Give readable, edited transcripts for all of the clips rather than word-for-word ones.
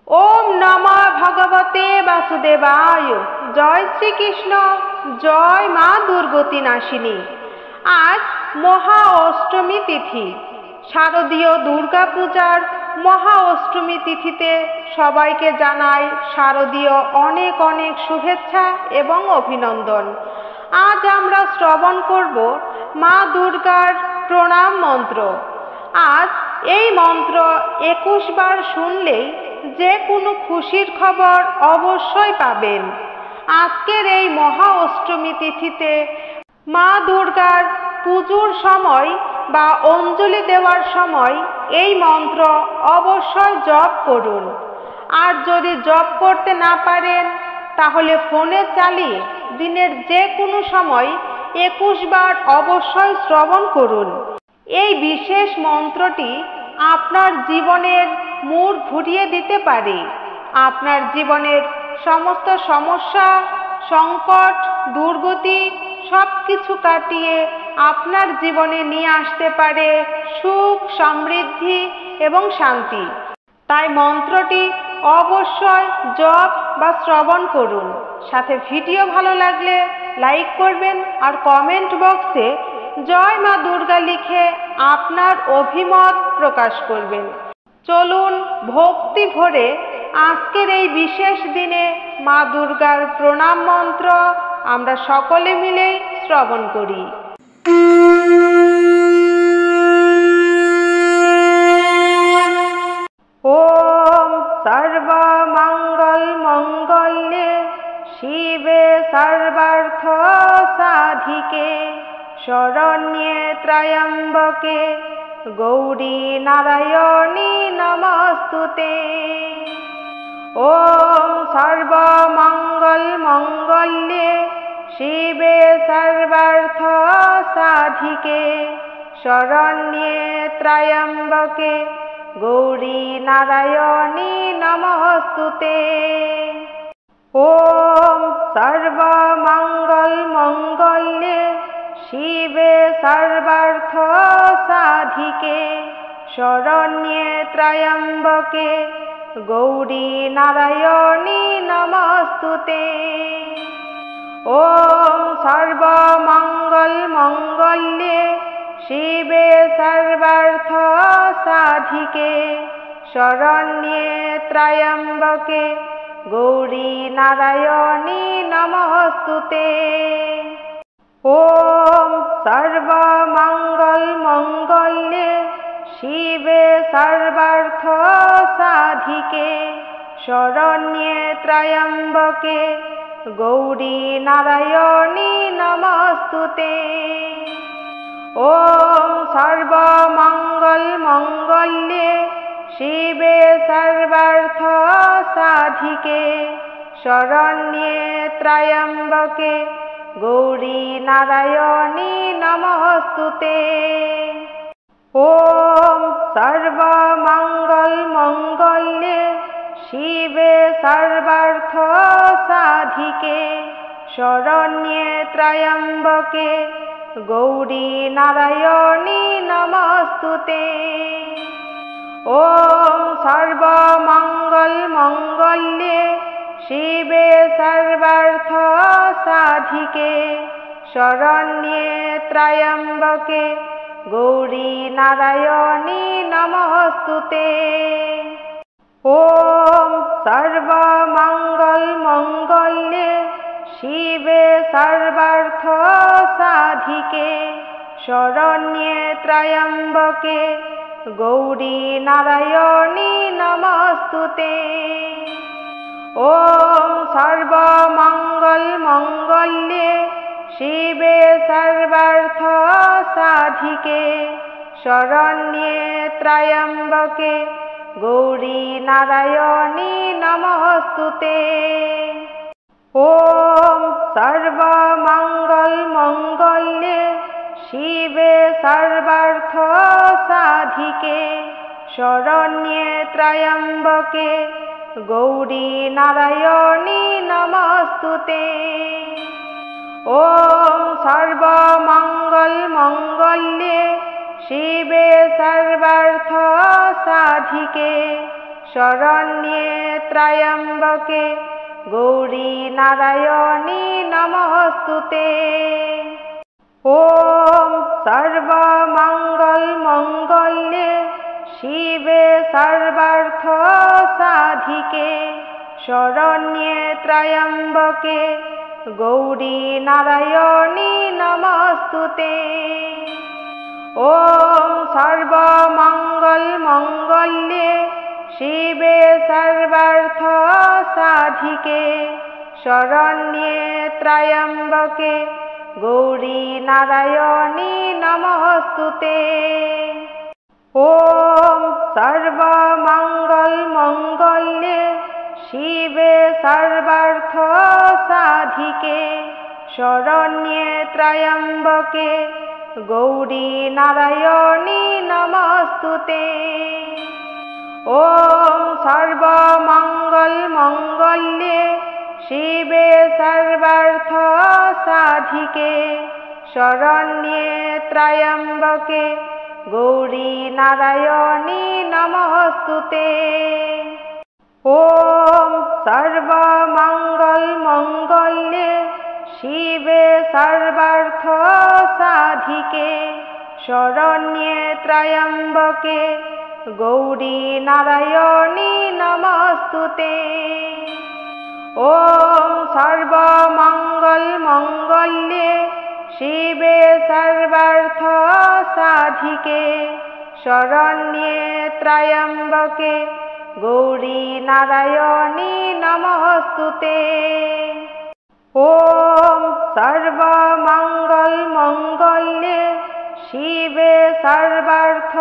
ओम नमः भगवते वासुदेवाय। जय श्री कृष्ण। जय मा दुर्गति नाशिनी। आज महा अष्टमी तिथि। शारदीय दुर्गा पूजार महा अष्टमी तिथिते सबाइके जानाई शारदीय अनेक अनेक शुभेच्छा एवं अभिनंदन। आज आमरा श्रवण करब मा दुर्गार प्रणाम मंत्र। आज এই মন্ত্র 21 বার শুনলেই যে কোনো খুশির খবর অবশ্যই পাবেন। আজকের এই মহা অষ্টমী তিথিতে মা দুর্গার পুজোর সময় বা অঞ্জলি দেওয়ার সময় এই মন্ত্র অবশ্যই জপ করুন। আর যদি জপ করতে না পারেন তাহলে ফোনে চালিয়ে দিনের যে কোনো সময় 21 বার অবশ্যই শ্রবণ করুন। এই বিশেষ মন্ত্রটি আপনার জীবনের মোড় ঘুরিয়ে দিতে পারে। আপনার জীবনের সমস্ত সমস্যা, সংকট, দুর্গতি সবকিছু কাটিয়ে আপনার জীবনে নিয়ে আসতে পারে সুখ, সমৃদ্ধি এবং শান্তি। তাই মন্ত্রটি অবশ্যই জপ বা শ্রবণ করুন। সাথে ভিডিও ভালো লাগলে লাইক করবেন আর কমেন্ট বক্সে জয় মা দুর্গা লিখে আপনার অভিমত প্রকাশ করবেন। চলুন ভক্তি ভরে আজকের এই বিশেষ দিনে মা দুর্গার প্রণাম মন্ত্র আমরা সকলে মিলে শ্রবণ করি। ওম সর্বমঙ্গল মঙ্গলে শিবে সর্বার্থ সাধিকে শরণ্যে ত্র্যম্বকে গৌরী নারায়ণী নমস্তুতে। ওম সর্বমঙ্গল মঙ্গলে শিবে সর্বার্থ সাধিকে শরণ্যে ত্র্যম্বকে গৌরী নারায়ণী নমস্তুতে। ওম সর্বমঙ্গল মঙ্গলে শিবে সর্বার্থ সাধিকে শরণ্যে ত্র্যম্বকে গৌরী নারায়ণী নমস্তুতে। ওম সর্বমঙ্গল মঙ্গলে শিবে সর্বার্থ সাধিকে শরণ্যে ত্র্যম্বকে গৌরী নারায়ণী নমস্তুতে। ওম সর্বমঙ্গল মঙ্গলে শিবে সর্বার্থ সাধিকে শরণ্যে ত্র্যম্বকে গৌরী নারায়ণী নমস্তুতে। ওম সর্বমঙ্গল মঙ্গলে শিবে সর্বার্থ সাধিকে শরণ্যে ত্র্যম্বকে গৌরী নারায়ণী নমস্তুতে। ওম সর্বমঙ্গল মঙ্গলে শিবে সর্বার্থ সাধিকে শরণ্যে ত্র্যম্বকে গৌরী নারায়ণী নমস্তুতে। ওম সর্বমঙ্গল মঙ্গলে শিবে সর্বার্থ সাধিকে শরণ্যে ত্র্যম্বকে গৌরী নারায়ণী নমস্তুতে। ওম সর্বমঙ্গল মঙ্গলে শিবে সর্বার্থ সাধিকে শরণ্যে ত্র্যম্বকে গৌরী নারায়ণী নমস্তুতে। ওম সর্বমঙ্গল মঙ্গলে শিবে সর্বার্থ সাধিকে শরণ্যে ত্র্যম্বকে গৌরী নারায়ণী নমস্তুতে। ওম সর্বমঙ্গল মঙ্গলে শিবে সর্বার্থ সাধিকে শরণ্যে ত্র্যম্বকে গৌরী নারায়ণী নমস্তুতে। ওম সর্বমঙ্গল মঙ্গলে শিবে সর্বার্থ সাধিকে শরণ্যে ত্র্যম্বকে গৌরী নারায়ণী নমস্তুতে। ওম সর্বমঙ্গল মঙ্গলে শিবে সর্বার্থ সাধিকে শরণ্যে ত্র্যম্বকে গৌরী নারায়ণী নমস্তুতে। ওম সর্বমঙ্গল মঙ্গলে শিবে সর্বার্থ সাধিকে শরণ্যে ত্র্যম্বকে গৌরী নারায়ণী নমস্তুতে। ওম সর্বমঙ্গল মঙ্গলে শিবে সর্বার্থ সাধিকে শরণ্যে ত্র্যম্বকে গৌরী নারায়ণী নমস্তুতে। ওম সর্বমঙ্গল মঙ্গলে শিবে সর্বার্থ সাধিকে শরণ্যে ত্র্যম্বকে গৌরী নারায়ণী নমস্তুতে। ওম সর্বমঙ্গল মঙ্গলে শিবে সর্বার্থ সাধিকে শরণ্যে ত্র্যম্বকে গৌরী নারায়ণী নমস্তুতে। ওম সর্বমঙ্গল মঙ্গলে শিবে সর্বার্থ সাধিকে শরণ্যে ত্র্যম্বকে গৌরী নারায়ণী নমস্তুতে। ওম সর্বমঙ্গল মঙ্গলে শিবে সর্বার্থ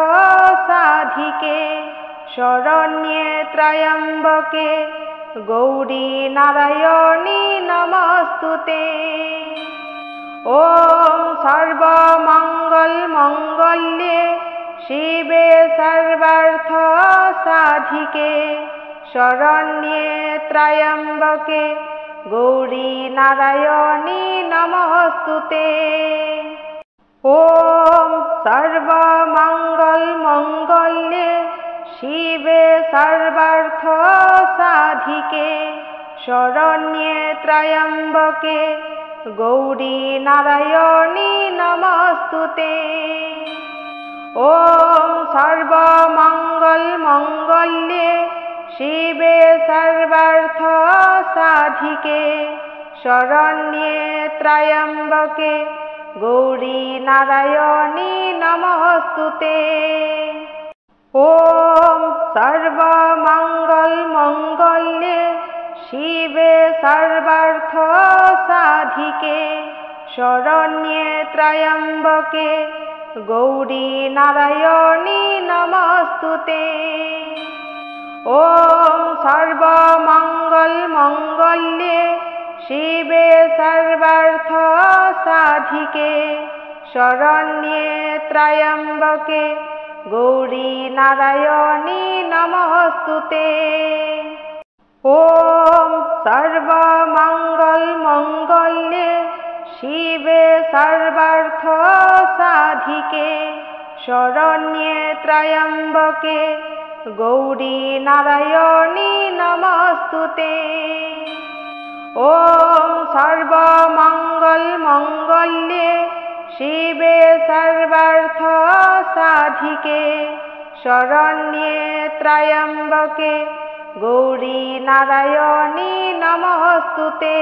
সাধিকে শরণ্যে ত্র্যম্বকে গৌরী নারায়ণী নমস্তুতে। ওম সর্বমঙ্গল মঙ্গলে শিবে সর্বার্থ সাধিকে শরণ্যে ত্র্যম্বকে গৌরী নারায়ণী নমস্তুতে। ওম সর্বমঙ্গল মঙ্গলে শিবে সর্বার্থ সাধিকে শরণ্যে ত্র্যম্বকে গৌরী নারায়ণী নমস্তুতে। ওম সর্বমঙ্গল মঙ্গলে শিবে সর্বার্থ সাধিকে শরণ্যে ত্র্যম্বকে গৌরী নারায়ণী নমস্তুতে। ওম সর্বমঙ্গল মঙ্গলে শিবে সর্বার্থ সাধিকে শরণ্যে ত্র্যম্বকে গৌরী নারায়ণী নমস্তুতে। ওম সর্বমঙ্গল মঙ্গলে শিবে সর্বার্থ সাধিকে শরণ্যে ত্র্যম্বকে গৌরী নারায়ণী নমস্তুতে। ওম সর্বমঙ্গল মঙ্গলে শিবে সর্বার্থ সাধিকে শরণ্যে ত্র্যম্বকে গৌরী নারায়ণী নমস্তুতে। ওম সর্বমঙ্গল মঙ্গলে শিবে সর্বার্থ সাধিকে শরণ্যে ত্র্যম্বকে গৌরী নারায়ণী নমস্তুতে।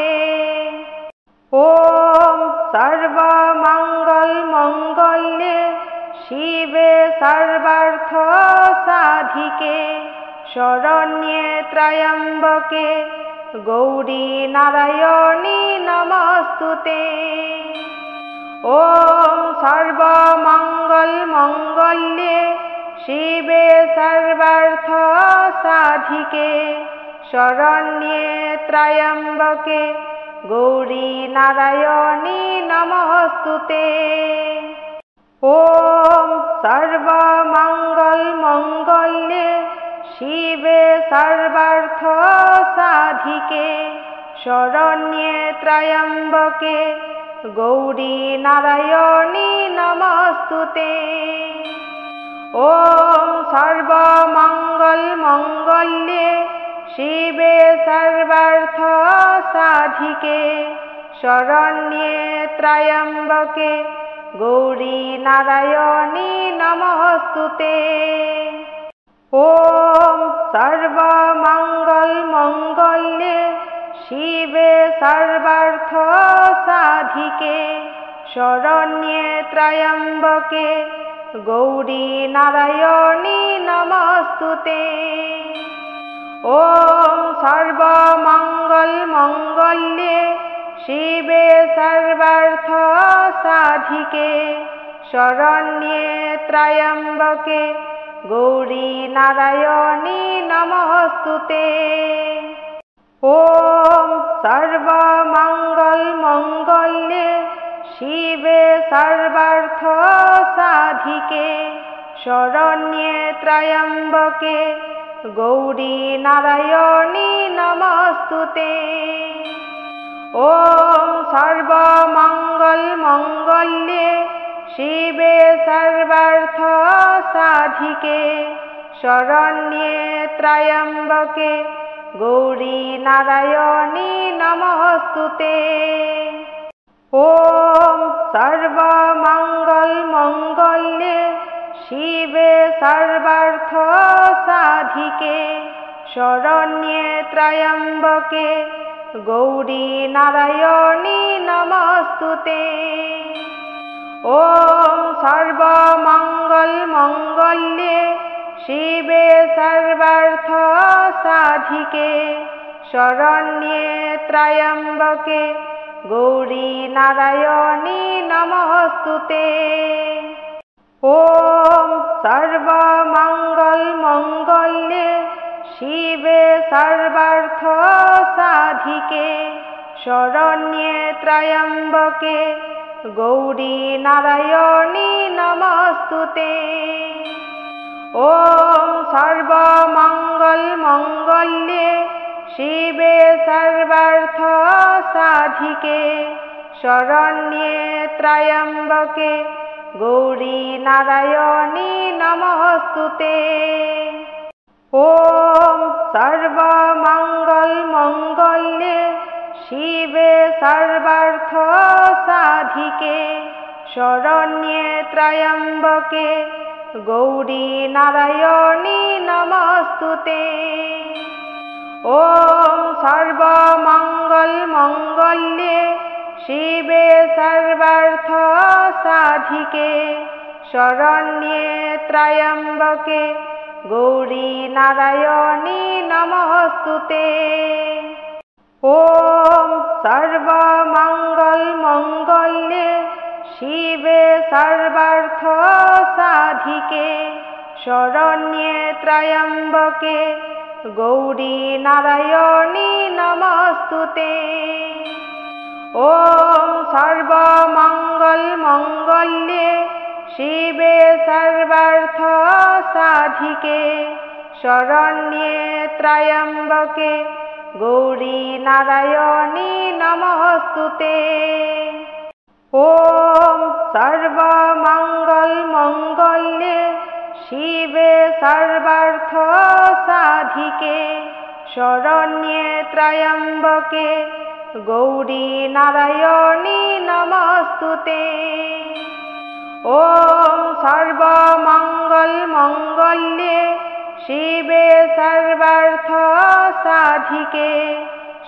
ওম সর্বমঙ্গল মঙ্গলে শিবে সর্বার্থ সাধিকে শরণ্যে ত্র্যম্বকে গৌরী নারায়ণী নমস্তুতে। ওম সর্বমঙ্গল মঙ্গলে শিবে সর্বার্থ সাধিকে শরণ্যে ত্র্যম্বকে গৌরী নারায়ণী নমস্তুতে। ওম সর্বমঙ্গল মঙ্গলে শিবে সর্বার্থ সাধিকে শরণ্যে ত্র্যম্বকে গৌরী নারায়ণী নমস্তুতে। ওম সর্বমঙ্গল মঙ্গলে শিবে সর্বার্থ সাধিকে শরণ্যে ত্র্যম্বকে গৌরী নারায়ণী নমস্তুতে। ওম সর্বমঙ্গল মঙ্গলে শিবে সর্বার্থ সাধিকে শরণ্যে ত্র্যম্বকে গৌরী নারায়ণী নমস্তুতে। ওম সর্বমঙ্গল মঙ্গলে শিবে সর্বার্থ সাধিকে শরণ্যে ত্র্যম্বকে গৌরী নারায়ণী নমস্তুতে। ওম সর্বমঙ্গল মঙ্গলে শিবে সর্বার্থ সাধিকে শরণ্যে ত্র্যম্বকে গৌরী নারায়ণী নমস্তুতে। ওম সর্বমঙ্গল মঙ্গলে শিবে সর্বার্থ সাধিকে শরণ্যে ত্র্যম্বকে গৌরী নারায়ণী নমস্তুতে। ওম সর্বমঙ্গল মঙ্গলে শিবে সর্বার্থ সাধিকে শরণ্যে ত্র্যম্বকে গৌরী নারায়ণী নমস্তুতে। ওম সর্বমঙ্গল মঙ্গলে শিবে সর্বার্থ সাধিকে শরণ্যে ত্র্যম্বকে গৌরী নারায়ণী নমস্তুতে। ওম সর্বমঙ্গল মঙ্গলে শিবে সর্বার্থ সাধিকে শরণ্যে ত্র্যম্বকে গৌরী নারায়ণী নমস্তুতে। ওম সর্বমঙ্গল মঙ্গলে শিবে সর্বার্থ সাধিকে শরণ্যে ত্র্যম্বকে গৌরী নারায়ণী নমস্তুতে। ওম সর্বমঙ্গল মঙ্গলে শিবে সর্বার্থ সাধিকে শরণ্যে ত্র্যম্বকে গৌরী নারায়ণী নমস্তুতে। ওম সর্বমঙ্গল মঙ্গলে শিবে সর্বার্থ সাধিকে শরণ্যে ত্র্যম্বকে গৌরী নারায়ণী নমস্তুতে। ওম সর্বমঙ্গল মঙ্গলে শিবে সর্বার্থ সাধিকে শরণ্যে ত্র্যম্বকে গৌরী নারায়ণী নমস্তুতে। ওম সর্বমঙ্গল মঙ্গলে শিবে সর্বার্থ সাধিকে শরণ্যে ত্র্যম্বকে গৌরী নারায়ণী নমস্তুতে। ওম সর্বমঙ্গল মঙ্গলে শিবে সর্বার্থ সাধিকে শরণ্যে ত্র্যম্বকে গৌরী নারায়ণী নমস্তুতে। ওম সর্বমঙ্গল মঙ্গলে শিবে সর্বার্থ সাধিকে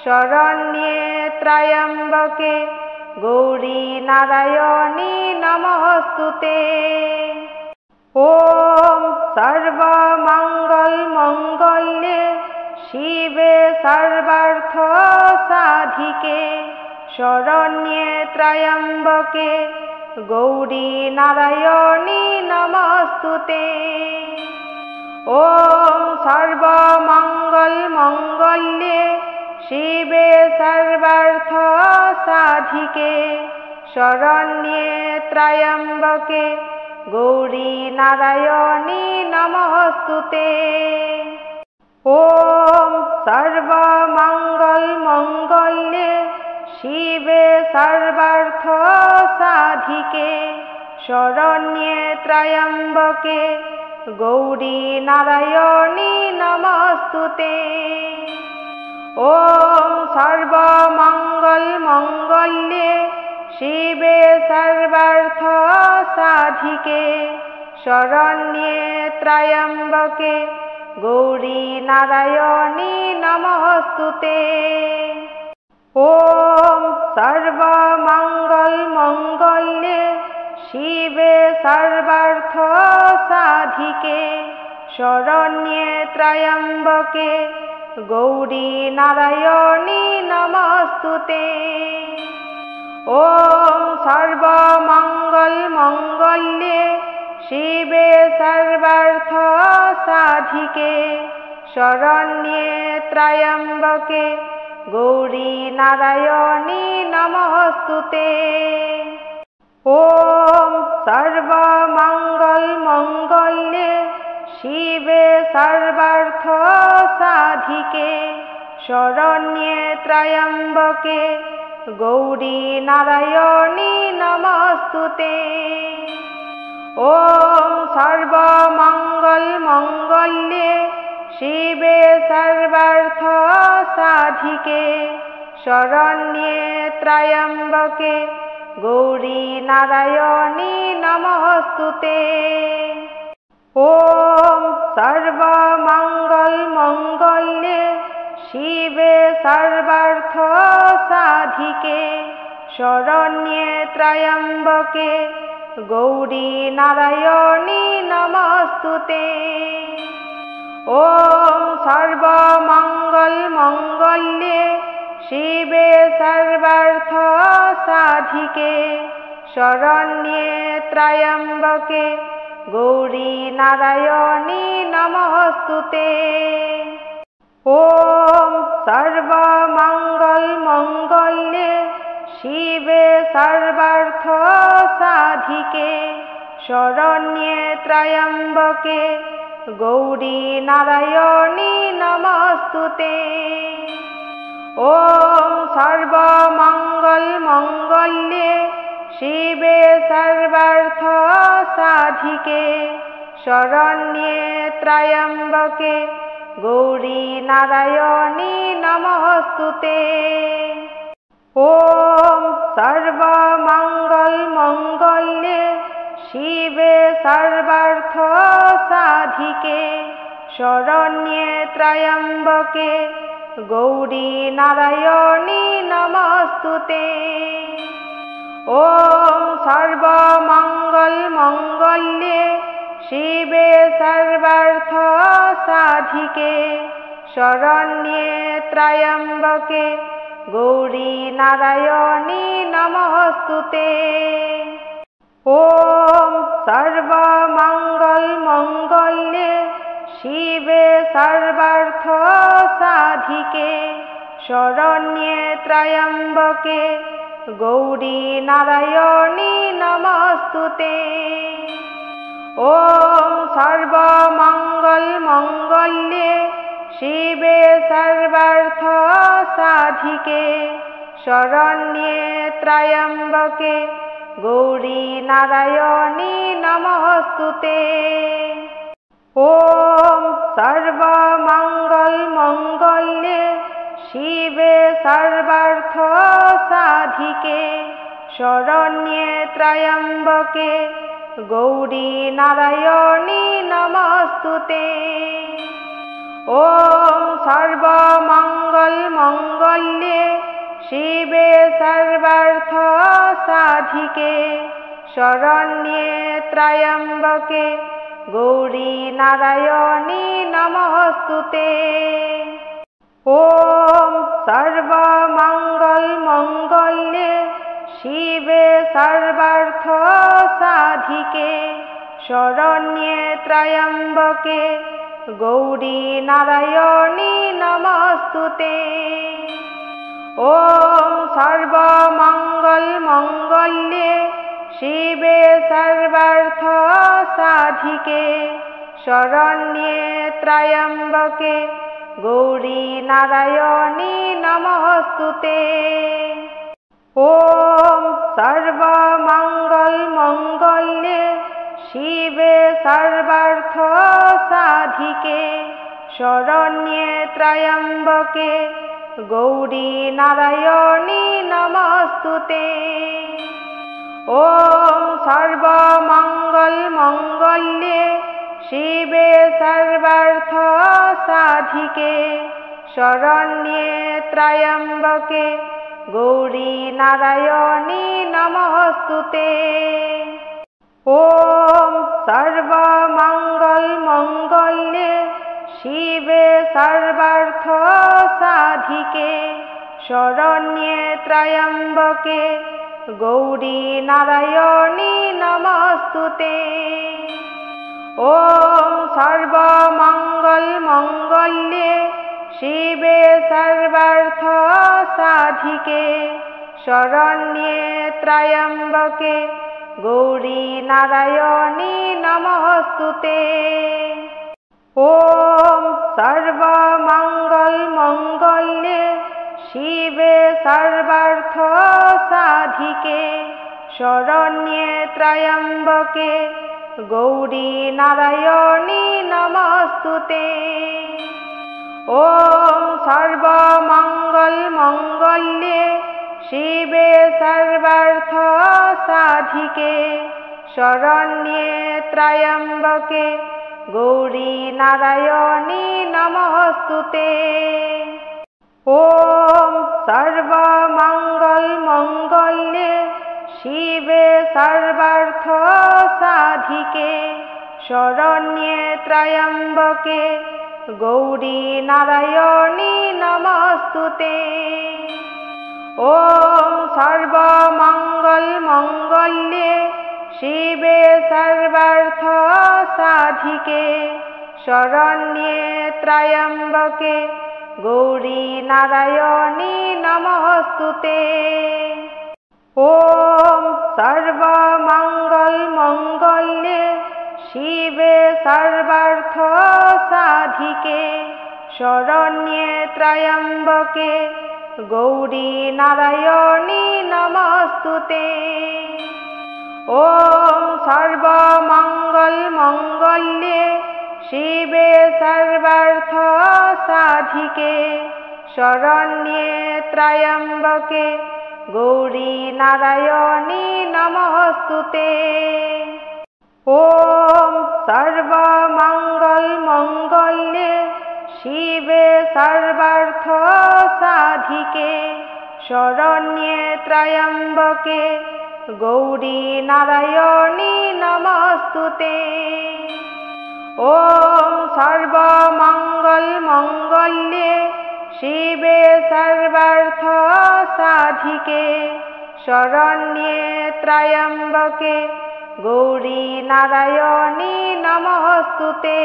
শরণ্যে ত্র্যম্বকে গৌরী নারায়ণী নমস্তুতে। ওম সর্বমঙ্গল মঙ্গলে শিবে সর্বার্থ সাধিকে শরণ্যে ত্র্যম্বকে গৌরী নারায়ণী নমস্তুতে। ওম সর্বমঙ্গল মঙ্গলে শিবে সর্বার্থ সাধিকে শরণ্যে ত্র্যম্বকে গৌরী নারায়ণী নমস্তুতে। ওম সর্বমঙ্গল মঙ্গলে শিবে সর্বার্থ সাধিকে শরণ্যে ত্র্যম্বকে गौरी नारायणी नमस्तुते। ओम सर्वमंगल मंगल्ये शिवे सर्वार्थ साधिके शरण्ये त्र्यंबके गौरी नारायणी नमस्तुते। ओम सर्वमंगल मंगल्ये शिवे सर्वार्थ साधिके शरण्ये त्र्यंबके गौरी नारायणी नमस्तुते। ओम सर्वमंगल मंगल्ये शिवे सर्वार्थ साधिके शरण्ये त्र्यंबके गौरी नारायणी नमस्तुते। ओम सर्वमंगल मंगल्ये शिवे सर्वार्थ साधिके शरण्ये त्र्यंबके गौरी नारायणी नमस्तुते। ओम सर्वमंगल मंगल्ये शिवे सर्वार्थ साधिके शरण्ये त्र्यंबके गौरी नारायणी नमस्तुते। ओम सर्वमंगल मंगल्ये शिवे सर्वार्थ साधिके शरण्ये त्र्यंबके गौरी नारायणी नमस्तुते। ओम सर्वमंगल मंगल्ये शिवे सर्वार्थ साधिके शरण्ये त्र्यंबके गौरी नारायणी नमस्तुते। ओम सर्वमंगल मंगल्ये शिवे सर्वार्थ साधिके शरण्ये त्र्यंबके गौरी नारायणी नमस्तुते। ओम सर्वमंगल मंगल्ये शिवे सर्वार्थ साधिके शरण्ये त्र्यंबके गौरी नारायणी नमस्तुते। ओम सर्वमंगल मंगल्ये शिवे सर्वार्थ साधिके शरण्ये त्र्यंबके गौरी नारायणी नमस्तुते। ओम सर्वमंगल मंगल्ये शिवे सर्वार्थ साधिके शरण्ये त्र्यंबके गौरी नारायणी नमस्तुते। ओम सर्वमंगल मंगल्ये शिवे सर्वार्थ साधिके शरण्ये त्र्यंबके गौरी नारायणी नमस्तुते। ओम सर्वमंगल मंगल्ये शिवे सर्वार्थ साधिके शरण्ये त्र्यंबके गौरी नारायणी नमस्तुते। ओम सर्वमंगल मंगल्ये शिवे सर्वार्थ साधिके शरण्ये त्र्यंबके गौरी नारायणी नमस्तुते। ओम सर्वमंगल मंगल्ये शिवे सर्वार्थ साधिके शरण्ये त्र्यंबके गौरी नारायणी नमस्तुते। ओम सर्वमंगल मंगल्ये शिवे सर्वार्थ साधिके शरण्ये त्र्यंबके गौरी नारायणी नमस्तुते। ओम सर्वमंगल मंगल्ये शिवे सर्वार्थ साधिके शरण्ये त्र्यंबके गौरी नारायणी नमस्तुते। ओम सर्वमंगल मंगल्ये শিবে সর্বার্থ সাধিকে শরণ্যে ত্র্যম্বকে গৌরী নারায়ণী নমস্তুতে। ওম সর্বমঙ্গল মঙ্গল্যে শিবে সর্বার্থ সাধিকে শরণ্যে ত্র্যম্বকে গৌরী নারায়ণী নমস্তুতে। ওম সর্বমঙ্গল মঙ্গল্যে শিবে সর্বার্থ সাধিকে শরণ্যে ত্র্যম্বকে গৌরী নারায়ণী নমস্তুতে। ওম সর্বমঙ্গল মঙ্গল্যে শিবে সর্বার্থ সাধিকে শরণ্যে ত্র্যম্বকে গৌরী নারায়ণী নমস্তুতে। ওম সর্বমঙ্গল মঙ্গল্যে শিবে সর্বার্থ সাধিকে শরণ্যে ত্র্যম্বকে গৌরী নারায়ণী নমস্তুতে। ওম সর্বমঙ্গল মঙ্গল্যে শিবে সর্বার্থ সাধিকে শরণ্যে ত্র্যম্বকে গৌরী নারায়ণী নমস্তুতে। ওম সর্বমঙ্গল মঙ্গল্যে শিবে সর্বার্থ সাধিকে শরণ্যে ত্র্যম্বকে গৌরী নারায়ণী নমস্তুতে। ওম সর্বমঙ্গল মঙ্গল্যে শিবে সর্বার্থ সাধিকে শরণ্যে ত্র্যম্বকে গৌরী নারায়ণী নমস্তুতে। ওম সর্বমঙ্গল মঙ্গল্যে শিবে সর্বার্থ সাধিকে শরণ্যে ত্র্যম্বকে গৌরী নারায়ণী নমস্তুতে। ওম সর্বমঙ্গল মঙ্গল্যে শিবে সর্বার্থ সাধিকে শরণ্যে ত্র্যম্বকে গৌরী নারায়ণী নমস্তুতে। ওম সর্বমঙ্গল মঙ্গল্যে শিবে সর্বার্থ সাধিকে শরণ্যে ত্র্যম্বকে গৌরী নারায়ণী নমস্তুতে। ওম সর্বমঙ্গল মঙ্গল্যে শিবে সর্বার্থ সাধিকে শরণ্যে ত্র্যম্বকে গৌরী নারায়ণী নমস্তুতে।